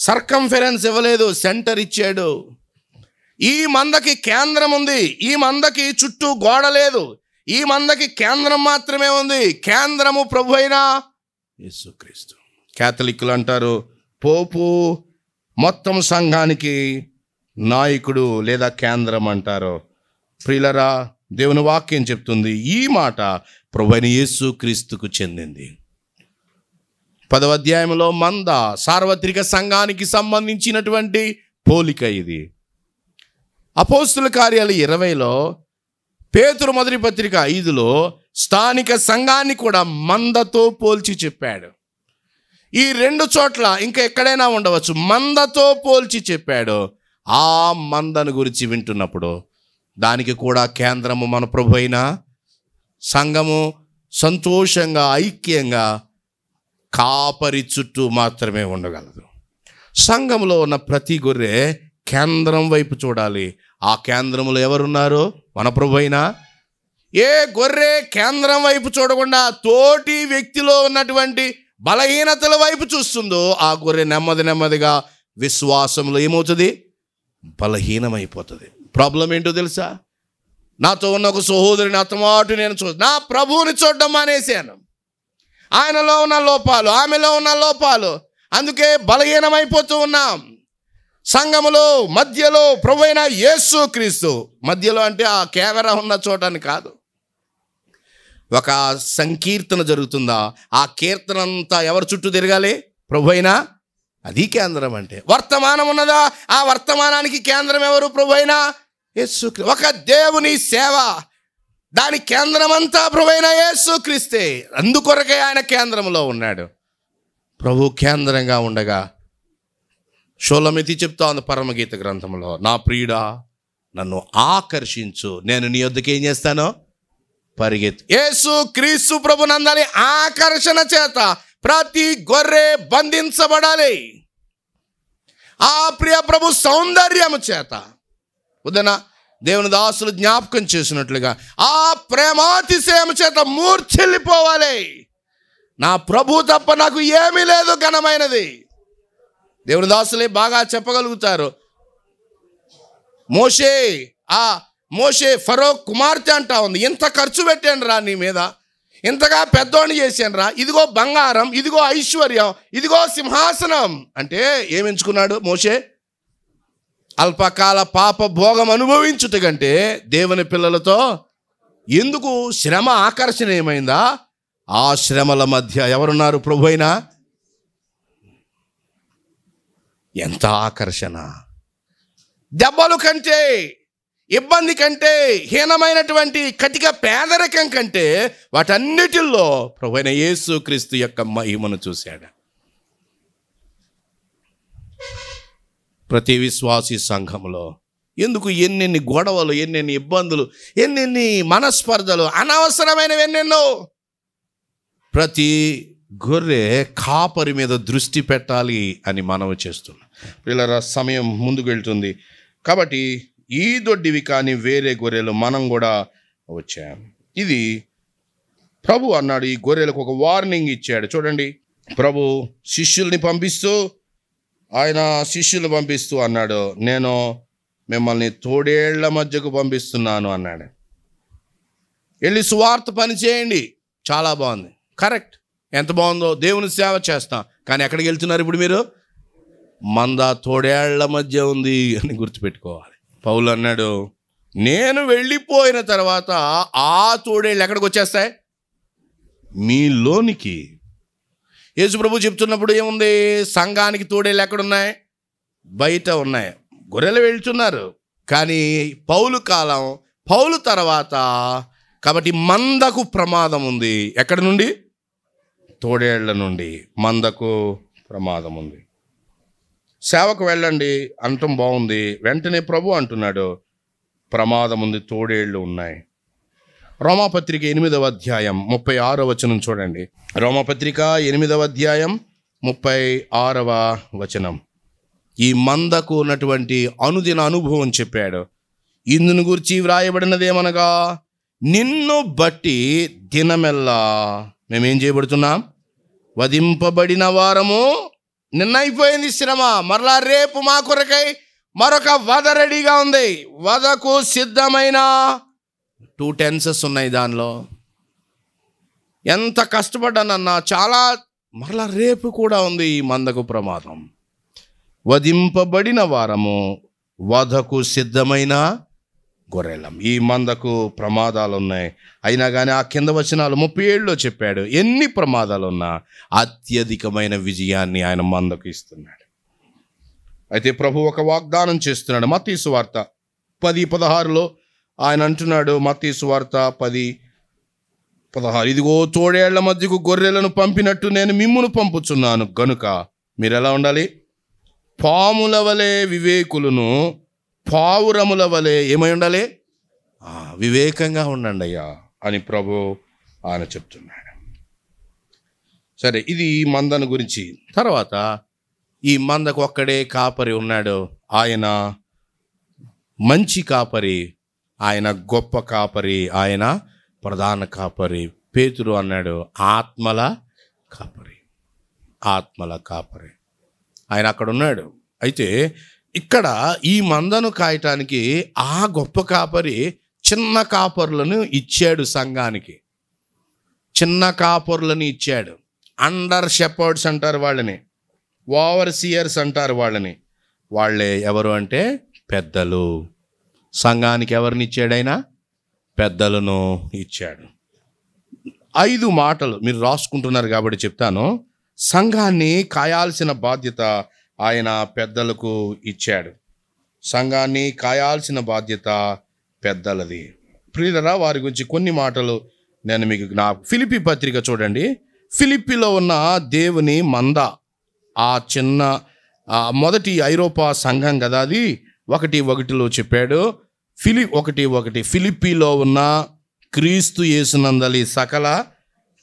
సర్కంఫరెన్స్ ఇవ్వలేదు, సెంటర్ ఇచ్చాడు. ఈ మందకి కేంద్రం ఉంది. ఈ మందకి చుట్టూ గోడ లేదు. ఈ మందకి కేంద్రం మాత్రమే ఉంది. కేంద్రము ప్రభు అయిన యేసుక్రీస్తు. క్యాథలిక్కులు అంటారు పోపు మొత్తం సంఘానికి నాయకుడు లేదా కేంద్రం అంటారు. ప్రియులరా, దేవుని వాక్యం చెప్తుంది ఈ మాట ప్రభు అయిన యేసుక్రీస్తుకు చెందింది. 10వ అధ్యాయంలో మంద సార్వత్రిక సంఘానికి సంబంధించినటువంటి పోలిక ఇది. అపోస్తుల కార్యాలు 20లో, పేతురు మొదటి పత్రిక 5లో స్థానిక సంఘాన్ని కూడా మందతో పోల్చి చెప్పాడు. ఈ 2 చోట్ల ఇంకా ఎక్కడైనా ఉండవచ్చు, మందతో పోల్చి చెప్పాడు. ఆ మందను గురించి వింటున్నప్పుడు దానికి కూడా కేంద్రము మన ప్రభు అయిన సంఘము సంతోషంగా ఐక్యంగా కాపరి చుట్టూ మాత్రమే ఉండగలదు. సంఘంలో ఉన్న ప్రతి గొర్రె కేంద్రం వైపు చూడాలి. ఆ కేంద్రంలో ఎవరున్నారు? మన ప్రభు అయిన. ఏ గొర్రె కేంద్రం వైపు చూడకుండా తోటి వ్యక్తిలో ఉన్నటువంటి బలహీనతల వైపు చూస్తుందో ఆ గొర్రె నెమ్మదిగా విశ్వాసంలో ఏమవుతుంది? బలహీనమైపోతుంది. ప్రాబ్లం ఏంటో తెలుసా? నాతో ఉన్న ఒక సహోదరుని అతమాటు నేను నా ప్రభువుని చూడడం మానేశాను. ఆయనలో ఉన్న లోపాలు, ఆమెలో ఉన్న లోపాలు, అందుకే బలహీనమైపోతూ ఉన్నాం. సంఘములో మధ్యలో ప్రభువైన యేసుక్రీస్తు మధ్యలో అంటే ఆ కెమెరా ఉన్న చోటని కాదు. ఒక సంకీర్తన జరుగుతుందా, ఆ కీర్తన అంతా ఎవరి చుట్టూ తిరగాలి? ప్రభువైన. అది కేంద్రం అంటే. వర్తమానం ఉన్నదా, ఆ వర్తమానానికి కేంద్రం ఎవరు? ప్రభువైన యేసుక్రీస్తు. ఒక దేవుని సేవ, దాని కేంద్రమంతా ప్రభువైన యేసుక్రీస్తే. అందుకొరకే ఆయన కేంద్రంలో ఉన్నాడు. ప్రభు కేంద్రంగా ఉండగా షోలమితి చెప్తా ఉంది పరమగీత గ్రంథంలో, నా ప్రియుడా నన్ను ఆకర్షించు, నేను నీ వద్దకు ఏం చేస్తానో పరిగెత్తు. యేసుక్రీస్తు ప్రభు నందలి ఆకర్షణ చేత ప్రతి గొర్రె బంధించబడాలి. ఆ ప్రియ ప్రభు సౌందర్యము చేత ఉదన దేవుని దాసులు జ్ఞాపకం చేసినట్లుగా ఆ ప్రేమాతిశయం చేత మూర్ఛిల్లిపోవాలి. నా ప్రభు తప్ప నాకు ఏమీ లేదు ఘనమైనది. దేవుని దాసులే బాగా చెప్పగలుగుతారు. మోషే ఫరో కుమార్తె అంటా ఉంది, ఇంత ఖర్చు పెట్టాను రా నీ మీద, ఇంతగా పెద్దోడిని చేశాను రా, ఇదిగో బంగారం, ఇదిగో ఐశ్వర్యం, ఇదిగో సింహాసనం అంటే ఏమి ఎంచుకున్నాడు మోషే? అల్పకాల పాప భోగం అనుభవించుట కంటే దేవుని పిల్లలతో ఎందుకు శ్రమ ఆకర్షణీయమైందా? ఆ శ్రమల మధ్య ఎవరున్నారు? ప్రభు అయినా. ఎంత ఆకర్షణ! దెబ్బలు కంటే, ఇబ్బంది కంటే, హీనమైనటువంటి కటిక పేదరికం కంటే వాటన్నిటిల్లో ప్రభు అయిన యేసుక్రీస్తు యొక్క మహిమను చూశాడు. ప్రతి విశ్వాసీ సంఘంలో ఎందుకు ఎన్నెన్ని గొడవలు, ఎన్నెన్ని ఇబ్బందులు, ఎన్నెన్ని మనస్పర్ధలు, అనవసరమైనవి ఎన్నెన్నో. ప్రతి గొర్రె కాపరి మీద దృష్టి పెట్టాలి అని మనవి చేస్తున్నాం. పిల్లల సమయం ముందుకు వెళ్తుంది కాబట్టి ఈ దొడ్డివి కానీ వేరే గొర్రెలు మనం కూడా వచ్చాం. ఇది ప్రభు అన్నాడు, ఈ గొర్రెలకు ఒక వార్నింగ్ ఇచ్చాడు. చూడండి, ప్రభు శిష్యుల్ని పంపిస్తూ అన్నాడు, నేను మిమ్మల్ని తోడేళ్ల మధ్యకు పంపిస్తున్నాను అన్నాడు. వెళ్ళి సువార్త పని చేయండి, చాలా బాగుంది, కరెక్ట్, ఎంత బాగుందో, దేవుని సేవ చేస్తాం. కానీ ఎక్కడికి వెళ్తున్నారు ఇప్పుడు మీరు? మంద తోడేళ్ల మధ్య ఉంది అని గుర్తుపెట్టుకోవాలి. పౌలు అన్నాడు, నేను వెళ్ళిపోయిన తర్వాత ఆ తోడేళ్ళు ఎక్కడికి వచ్చేస్తాయి? మీలోనికి. యేసు ప్రభు చెప్తున్నప్పుడు ఏముంది? సంఘానికి తోడేళ్ళు ఎక్కడున్నాయి? బయట ఉన్నాయి. గొర్రెలు వెళ్తున్నారు. కానీ పౌలు కాలం, పౌలు తర్వాత కాబట్టి మందకు ప్రమాదం ఉంది. ఎక్కడి నుండి? తోడేళ్ల నుండి మందకు ప్రమాదం ఉంది. సేవకు వెళ్ళండి అంటం బాగుంది. వెంటనే ప్రభు అంటున్నాడు, ప్రమాదం ఉంది, తోడేళ్ళు ఉన్నాయి. రోమాపత్రిక 8వ అధ్యాయం 36వ వచనం చూడండి. రోమాపత్రిక 8వ అధ్యాయం 36వ వచనం. ఈ మందకు ఉన్నటువంటి అనుదిన అనుభవం చెప్పాడు. ఇందును గురించి వ్రాయబడినదేమనగా, నిన్ను బట్టి దినమెల్లా మేమేం చేయబడుతున్నాం? వధింపబడిన వారము. నిన్న అయిపోయింది శ్రమ, మరలా రేపు మా కొరకై మరొక వధ రెడీగా ఉంది. వధకు సిద్ధమైన 2 tenses ఉన్నాయి దానిలో. ఎంత కష్టపడ్డానన్నా చాలా, మరలా రేపు కూడా ఉంది ఈ మందకు ప్రమాదం. వధింపబడిన వారము, వధకు సిద్ధమైన గొర్రెలం. ఈ మందకు ప్రమాదాలు ఉన్నాయి. అయినా కానీ ఆ కింద వచనాలు 37లో చెప్పాడు, ఎన్ని ప్రమాదాలు ఉన్నా అత్యధికమైన విజయాన్ని ఆయన మందకు ఇస్తున్నాడు. అయితే ప్రభు ఒక వాగ్దానం చేస్తున్నాడు. మత్తయి సువార్త 10:16లో ఆయన అంటున్నాడు, మత్తయి సువార్త 10:16, ఇదిగో తోడేళ్ల మధ్యకు గొర్రెలను పంపినట్టు నేను మిమ్మును పంపుచున్నాను గనుక మీరు ఎలా ఉండాలి? పాముల వలె వివేకులను, పావురముల వలె ఏమై ఉండాలి? వివేకంగా ఉండండి అయ్యా అని ప్రభు ఆయన చెప్తున్నాడు. సరే, ఇది మందను గురించి. తర్వాత ఈ మందకు ఒక్కడే కాపరి ఉన్నాడు. ఆయన మంచి కాపరి, ఆయన గొప్ప కాపరి, ఆయన ప్రధాన కాపరి. పేతురు అన్నాడు, ఆత్మల కాపరి, ఆత్మల కాపరి. ఆయన అక్కడ ఉన్నాడు. అయితే ఇక్కడ ఈ మందను కాయటానికి ఆ గొప్ప కాపరి చిన్న కాపరులను ఇచ్చాడు సంఘానికి. చిన్న కాపరులను ఇచ్చాడు. అండర్ షెపర్డ్స్ అంటారు వాళ్ళని, ఓవర్ సియర్స్ అంటారు వాళ్ళని. వాళ్ళే ఎవరు అంటే పెద్దలు. సంఘానికి ఎవరిని ఇచ్చాడైనా? పెద్దలను ఇచ్చాడు. 5 మాటలు మీరు రాసుకుంటున్నారు కాబట్టి చెప్తాను. సంఘాన్ని కాయాల్సిన బాధ్యత ఆయన పెద్దలకు ఇచ్చాడు. సంఘాన్ని కాయాల్సిన బాధ్యత పెద్దలది. ప్రియులరా, వారి గురించి కొన్ని మాటలు నేను మీకు ఫిలిప్పీ పత్రిక చూడండి. ఫిలిప్పీలో ఉన్న దేవుని మంద, ఆ చిన్న మొదటి ఐరోపా సంఘం కదా అది. 1:1లో చెప్పాడు. 1:1 ఫిలిప్పీలో ఉన్న క్రీస్తు యేసునందలి సకల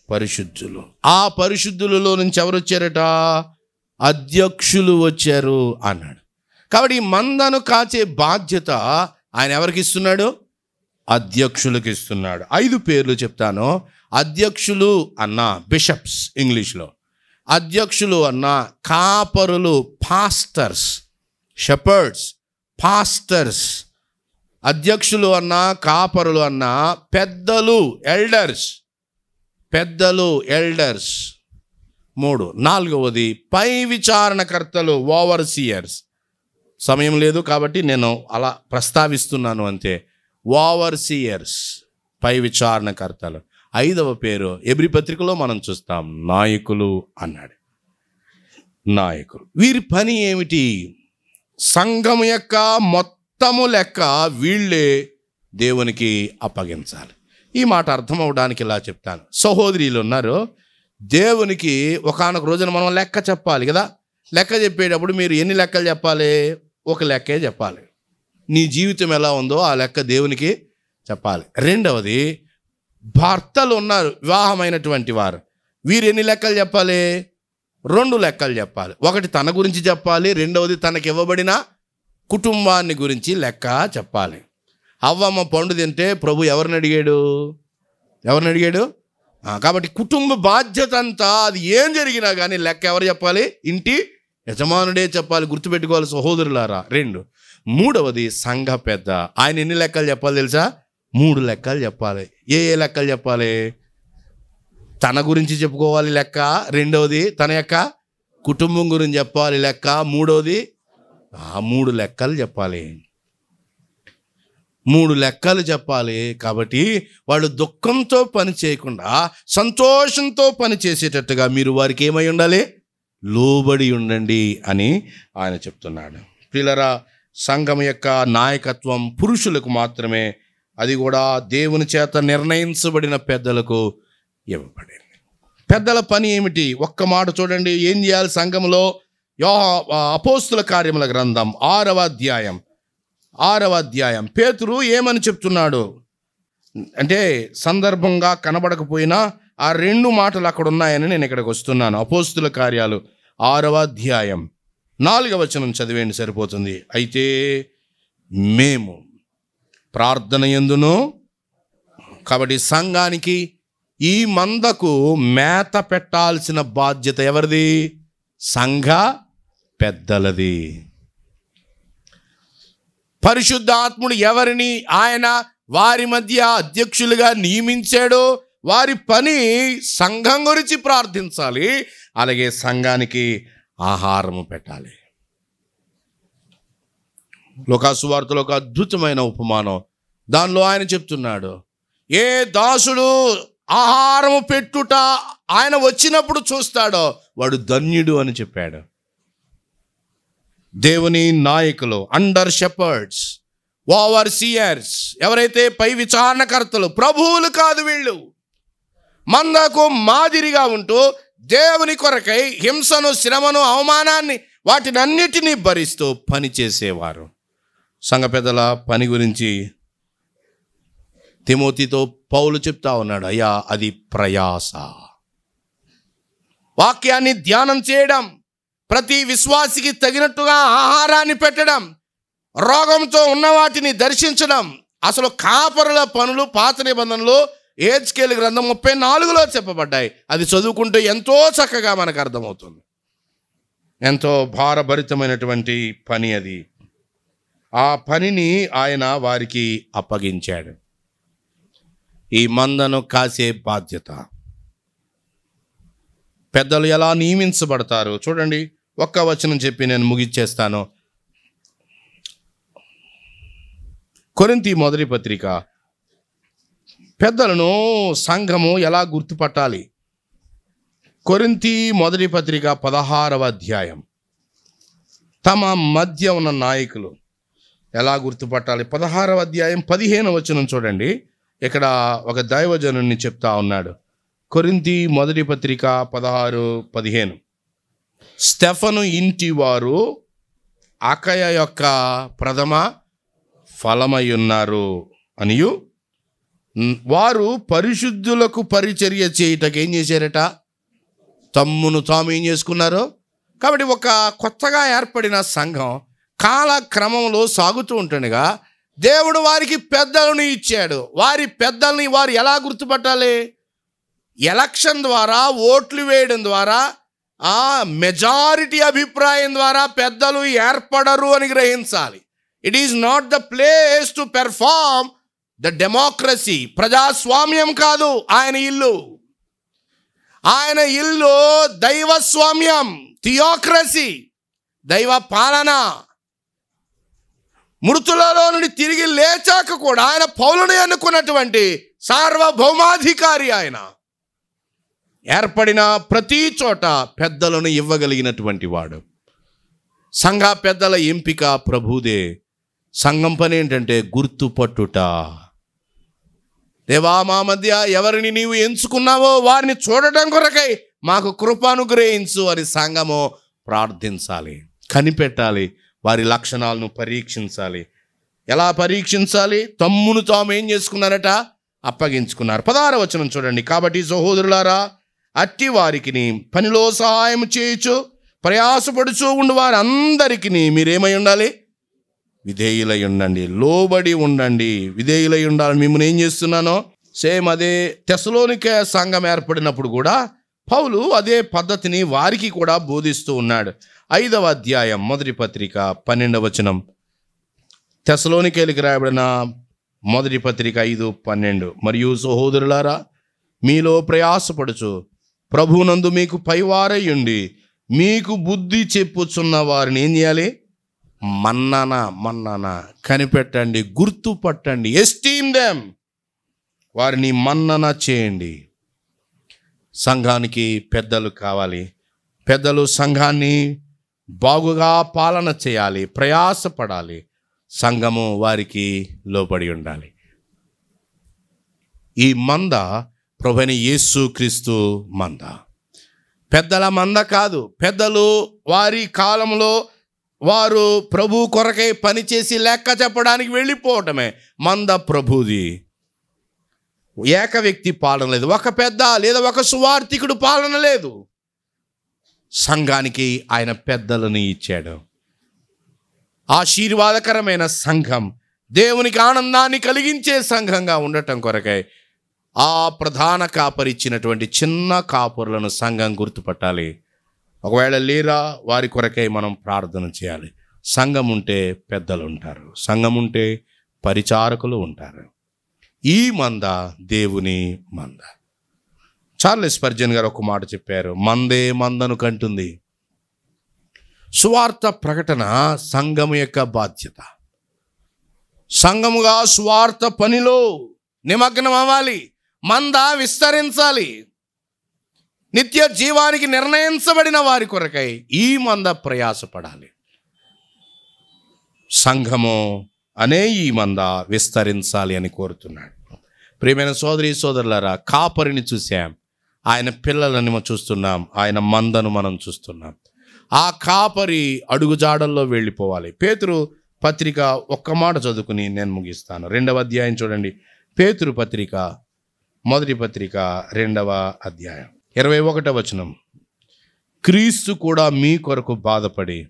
పరిశుద్ధులు. ఆ పరిశుద్ధులలో నుంచి ఎవరు వచ్చారట? అధ్యక్షులు వచ్చారు అన్నాడు. కాబట్టి ఈ మందను కాచే బాధ్యత ఆయన ఎవరికి ఇస్తున్నాడు? అధ్యక్షులకు ఇస్తున్నాడు. 5 పేర్లు చెప్తాను. అధ్యక్షులు అన్న బిషప్స్ ఇంగ్లీష్లో, అధ్యక్షులు అన్న కాపరులు పాస్టర్స్, షెపర్డ్స్, పాస్టర్స్. అధ్యక్షులు అన్న కాపరులు అన్న పెద్దలు, ఎల్డర్స్, పెద్దలు, ఎల్డర్స్. 3. 4వది పై విచారణకర్తలు, ఓవర్ సియర్స్. సమయం లేదు కాబట్టి నేను అలా ప్రస్తావిస్తున్నాను అంతే. ఓవర్ సియర్స్, పై విచారణకర్తలు. 5వ పేరు ఎబ్రీ పత్రికలో మనం చూస్తాం, నాయకులు అన్నాడు. నాయకులు, వీరి పని ఏమిటి? సంఘం యొక్క మొత్తము లెక్క వీళ్ళే దేవునికి అప్పగించాలి. ఈ మాట అర్థం అవడానికి ఇలా చెప్తాను. సహోదరులు ఉన్నారు, దేవునికి ఒకానొక రోజున మనం లెక్క చెప్పాలి కదా. లెక్క చెప్పేటప్పుడు మీరు ఎన్ని లెక్కలు చెప్పాలి? ఒక లెక్కే చెప్పాలి. నీ జీవితం ఎలా ఉందో ఆ లెక్క దేవునికి చెప్పాలి. 2వది భర్తలు ఉన్నారు, వివాహమైనటువంటి వారు. వీరు ఎన్ని లెక్కలు చెప్పాలి? 2 లెక్కలు చెప్పాలి. ఒకటి తన గురించి చెప్పాలి, 2వది తనకి ఇవ్వబడిన కుటుంబాన్ని గురించి లెక్క చెప్పాలి. అవ్వమ్మ పండు తింటే ప్రభు ఎవరిని అడిగాడు? ఎవరిని అడిగాడు? కాబట్టి కుటుంబ బాధ్యత అంతా అది ఏం జరిగినా కానీ లెక్క ఎవరు చెప్పాలి? ఇంటి యజమానుడే చెప్పాలి. గుర్తుపెట్టుకోవాలి సహోదరులారా. 2. 3వది సంఘ పెద్ద. ఆయన ఎన్ని లెక్కలు చెప్పాలి తెలుసా? 3 లెక్కలు చెప్పాలి. ఏ లెక్కలు చెప్పాలి? తన గురించి చెప్పుకోవాలి లెక్క, రెండవది తన యొక్క కుటుంబం గురించి చెప్పాలి లెక్క, మూడవది 3 లెక్కలు చెప్పాలి. 3 లెక్కలు చెప్పాలి. కాబట్టి వాళ్ళు దుఃఖంతో పని చేయకుండా సంతోషంతో పని చేసేటట్టుగా మీరు వారికి ఏమై ఉండాలి? లోబడి ఉండండి అని ఆయన చెప్తున్నాడు. ప్రియులారా, సంఘం యొక్క నాయకత్వం పురుషులకు మాత్రమే, అది కూడా దేవుని చేత నిర్ణయించబడిన పెద్దలకు ఇవ్వబడింది. పెద్దల పని ఏమిటి? ఒక్క మాట చూడండి. ఏం చేయాలి సంఘంలో? అపోస్తుల కార్యముల గ్రంథం 6వ అధ్యాయం పేతురు ఏమని చెప్తున్నాడు అంటే, సందర్భంగా కనబడకపోయినా ఆ 2 మాటలు అక్కడ ఉన్నాయని నేను ఇక్కడికి వస్తున్నాను. అపోస్తుల కార్యాలు 6వ అధ్యాయం 4వ వచనం చదివేయండి, సరిపోతుంది. అయితే మేము ప్రార్థన యందును, కాబట్టి సంఘానికి ఈ మందకు మేత పెట్టాల్సిన బాధ్యత ఎవరిది? సంఘ పెద్దలది. పరిశుద్ధాత్ముడు ఎవరిని ఆయన వారి మధ్య అధ్యక్షులుగా నియమించాడో వారి పని సంఘం గురించి ప్రార్థించాలి, అలాగే సంఘానికి ఆహారము పెట్టాలి. లూకాసు వార్తలో ఒక అద్భుతమైన ఉపమానం, దానిలో ఆయన చెప్తున్నాడు, ఏ దాసుడు ఆహారము పెట్టుట ఆయన వచ్చినప్పుడు చూస్తాడో వాడు ధన్యుడు అని చెప్పాడు. దేవుని నాయకులు, అండర్ షెపర్డ్స్, ఓవర్ సీయర్స్, ఎవరైతే పై విచారణకర్తలు, ప్రభువులు కాదు వీళ్ళు, మందకు మాదిరిగా ఉంటూ దేవుని కొరకై హింసను, శ్రమను, అవమానాన్ని, వాటినన్నిటినీ భరిస్తూ పని చేసేవారు. సంఘ పెద్దల పని గురించి తిమోతితో పౌలు చెప్తా ఉన్నాడు, అయ్యా అది ప్రయాస. వాక్యాన్ని ధ్యానం చేయడం, ప్రతి విశ్వాసికి తగినట్టుగా ఆహారాన్ని పెట్టడం, రోగంతో ఉన్న వాటిని దర్శించడం, అసలు కాపరుల పనులు పాత నిబంధనలు హెజ్కేలు గ్రంథం 34లో చెప్పబడ్డాయి. అది చదువుకుంటే ఎంతో చక్కగా మనకు అర్థమవుతుంది. ఎంతో భారభరితమైనటువంటి పని అది. ఆ పనిని ఆయన వారికి అప్పగించాడు. ఈ మందను కాసే బాధ్యత పెద్దలు ఎలా నియమించబడతారు చూడండి. ఒక్క వచనం చెప్పి నేను ముగిచ్చేస్తాను. కొరింథీ మొదటి పత్రిక, పెద్దలను సంఘము ఎలా గుర్తుపట్టాలి? కొరింథీ మొదటి పత్రిక 16వ అధ్యాయం. తమ మధ్య ఉన్న నాయకులు ఎలా గుర్తుపట్టాలి? 16వ అధ్యాయం 15వ వచనం చూడండి. ఇక్కడ ఒక దైవజనుని చెప్తా ఉన్నాడు. కొరింథీ మొదటి పత్రిక 16:15. స్టెఫను ఇంటి వారు అకయ యొక్క ప్రథమ ఫలమై ఉన్నారు అనియు, వారు పరిశుద్ధులకు పరిచర్య చేయుటకు ఏం చేశారట? తమ్మును తాము ఏం చేసుకున్నారు? కాబట్టి ఒక కొత్తగా ఏర్పడిన సంఘం కాలక్రమంలో సాగుతూ ఉంటుండగా దేవుడు వారికి పెద్దలను ఇచ్చాడు. వారి పెద్దల్ని వారు ఎలా గుర్తుపట్టాలి? ఎలక్షన్ ద్వారా, ఓట్లు వేయడం ద్వారా, ఆ మెజారిటీ అభిప్రాయం ద్వారా పెద్దలు ఏర్పడరు అని గ్రహించాలి. It is not the place to perform the democracy. ప్రజాస్వామ్యం కాదు ఆయన ఇల్లు. ఆయన ఇల్లు దైవస్వామ్యం, థియోక్రసీ, దైవ పాలన. మృతులలో నుండి తిరిగి లేచాక కూడా ఆయన పౌలుని అనుకున్నటువంటి సార్వభౌమాధికారి. ఆయన ఏర్పడిన ప్రతి చోట పెద్దలను ఇవ్వగలిగినటువంటి వాడు. సంఘ పెద్దల ఎంపిక ప్రభుదే. సంఘం పని ఏంటంటే గుర్తుపట్టుట. దేవా, మా మధ్య ఎవరిని నీవు ఎంచుకున్నావో వారిని చూడటం కొరకై మాకు కృపానుగ్రహించు అని సంఘము ప్రార్థించాలి, కనిపెట్టాలి, వారి లక్షణాలను పరీక్షించాలి. ఎలా పరీక్షించాలి? తమ్మును తాము ఏం చేసుకున్నారట? అప్పగించుకున్నారు. 16వ వచనం చూడండి. కాబట్టి సహోదరులారా, అట్టి వారికి పనిలో సహాయం చేయొచ్చు ప్రయాసపడుచు ఉండి వారందరికీ మీరేమై ఉండాలి? విధేయులై ఉండండి, లోబడి ఉండండి, విధేయులై ఉండాలని మిమ్మల్ని ఏం చేస్తున్నానో సేమ్ అదే తెస్సలోనికే సంఘం ఏర్పడినప్పుడు కూడా పౌలు అదే పద్ధతిని వారికి కూడా బోధిస్తూ ఉన్నాడు. 5వ అధ్యాయం మొదటి పత్రిక 12వ వచనం. తెస్సలోనికేయులకు రాయబడిన మొదటి పత్రిక 5:12. మరియు సహోదరులారా, మీలో ప్రయాసపడుచు ప్రభువునందు మీకు పైవారయ్యుండి మీకు బుద్ధి చెప్పుచున్న వారిని ఏం చేయాలి? మన్నన కనిపెట్టండి, గుర్తుపట్టండి. ఎస్టీమ్ దెమ్, వారిని మన్నన చేయండి. సంఘానికి పెద్దలు కావాలి. పెద్దలు సంఘాన్ని బాగుగా పాలన చేయాలి, ప్రయాసపడాలి. సంఘము వారికి లోబడి ఉండాలి. ఈ మంద ప్రభువైన యేసుక్రీస్తు మంద, పెద్దల మంద కాదు. పెద్దలు వారి కాలంలో వారు ప్రభు కొరకై పనిచేసి లెక్క చెప్పడానికి వెళ్ళిపోవటమే. మంద ప్రభుది. ఏక వ్యక్తి పాలన లేదు, ఒక పెద్ద లేదా ఒక సువార్థికుడు పాలన లేదు. సంఘానికి ఆయన పెద్దలను ఇచ్చాడు. ఆశీర్వాదకరమైన సంఘం, దేవునికి ఆనందాన్ని కలిగించే సంఘంగా ఉండటం కొరకై ఆ ప్రధాన కాపరి ఇచ్చినటువంటి చిన్న కాపురులను సంఘం గుర్తుపట్టాలి. ఒకవేళ లేరా, వారి కొరకై మనం ప్రార్థన చేయాలి. సంఘం ఉంటే పెద్దలు ఉంటారు, సంఘం ఉంటే పరిచారకులు ఉంటారు. ఈ మంద దేవుని మంద. చార్లెస్ స్పర్జన్ గారు ఒక మాట చెప్పారు, మందే మందను కంటుంది. సువార్త ప్రకటన సంఘము యొక్క బాధ్యత. సంఘముగా సువార్త పనిలో నిమగ్నం అవ్వాలి. మంద విస్తరించాలి. నిత్య జీవానికి నిర్ణయించబడిన వారి కొరకై ఈ మంద ప్రయాసపడాలి. సంఘము అనే ఈ మంద విస్తరించాలి అని కోరుతున్నాడు. ప్రియమైన సోదరి సోదరులారా, కాపరిని చూసాం, ఆయన పిల్లలని చూస్తున్నాం, ఆయన మందను మనం చూస్తున్నాం. ఆ కాపరి అడుగుజాడల్లో వెళ్ళిపోవాలి. పేతురు పత్రిక ఒక్క మాట చదువుకుని నేను ముగిస్తాను. 2వ అధ్యాయం చూడండి. పేతురు పత్రిక మొదటి పత్రిక 2వ అధ్యాయం 21వ వచనం. క్రీస్తు కూడా మీ కొరకు బాధపడి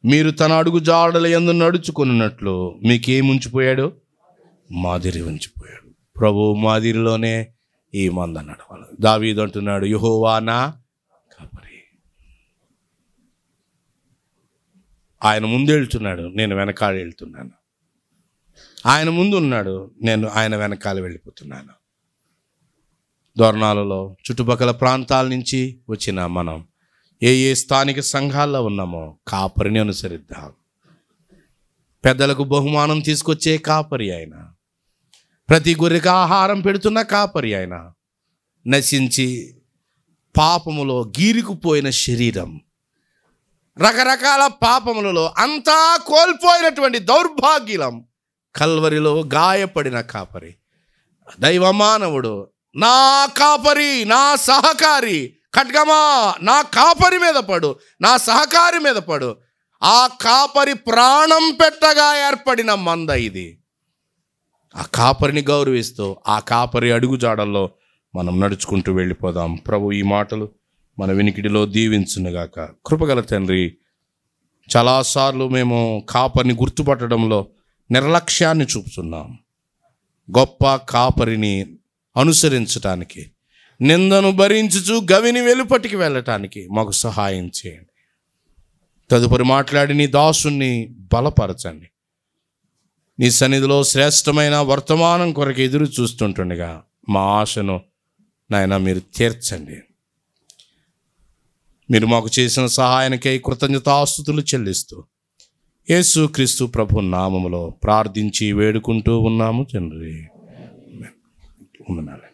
మీరు తన అడుగుజాడల యందు నడుచుకున్నట్లు మీకేముంచిపోయాడు? మాదిరి ఉంచిపోయాడు. ప్రభు మాదిరిలోనే ఈ మంద నడవాలి. దావీదు అంటున్నాడు, యెహోవా నా కాపరి. ఆయన ముందు వెళ్తున్నాడు, నేను వెనకాల వెళ్తున్నాను. ఆయన ముందు ఉన్నాడు, నేను ఆయన వెనకాల వెళ్ళిపోతున్నాను. దొర్నాలలో చుట్టుపక్కల ప్రాంతాల నుంచి వచ్చిన మనం ఏ స్థానిక సంఘాల్లో ఉన్నామో కాపరిని అనుసరిద్దాం. పెద్దలకు బహుమానం తీసుకొచ్చే కాపరి ఆయన, ప్రతి గొర్రెకి ఆహారం పెడుతున్న కాపరి ఆయన, నశించి పాపములో గీరుకుపోయిన శరీరం, రకరకాల పాపములలో అంతా కోల్పోయినటువంటి దౌర్భాగ్యం, కల్వరిలో గాయపడిన కాపరి, దైవమానవుడు, నా కాపరి, నా సహకారి, ఖడ్గమా నా కాపరి మీద పడు, నా సహకారి మీద పడు. ఆ కాపరి ప్రాణం పెట్టగా ఏర్పడిన మంద ఇది. ఆ కాపరిని గౌరవిస్తూ ఆ కాపరి అడుగుజాడల్లో మనం నడుచుకుంటూ వెళ్ళిపోదాం. ప్రభు ఈ మాటలు మన వినికిడిలో దీవించునుగాక. కృపగల తండ్రి, చాలాసార్లు మేము కాపరిని గుర్తుపట్టడంలో నిర్లక్ష్యాన్ని చూపుతున్నాం. గొప్ప కాపరిని అనుసరించటానికి, నిందను భరించుచు గవిని వెలుపటికి వెళ్ళటానికి మాకు సహాయం చేయండి. తదుపరి మాట్లాడి నీ దాసుని బలపరచండి. నీ సన్నిధిలో శ్రేష్టమైన వర్తమానం కొరకు ఎదురు చూస్తుంటుండగా మా ఆశను నాయన మీరు తీర్చండి. మీరు మాకు చేసిన సహాయానికై కృతజ్ఞతాస్తుతులు చెల్లిస్తూ యేసుక్రీస్తు ప్రభు నామములో ప్రార్థించి వేడుకుంటూ ఉన్నాము తండ్రి. వందనాలు.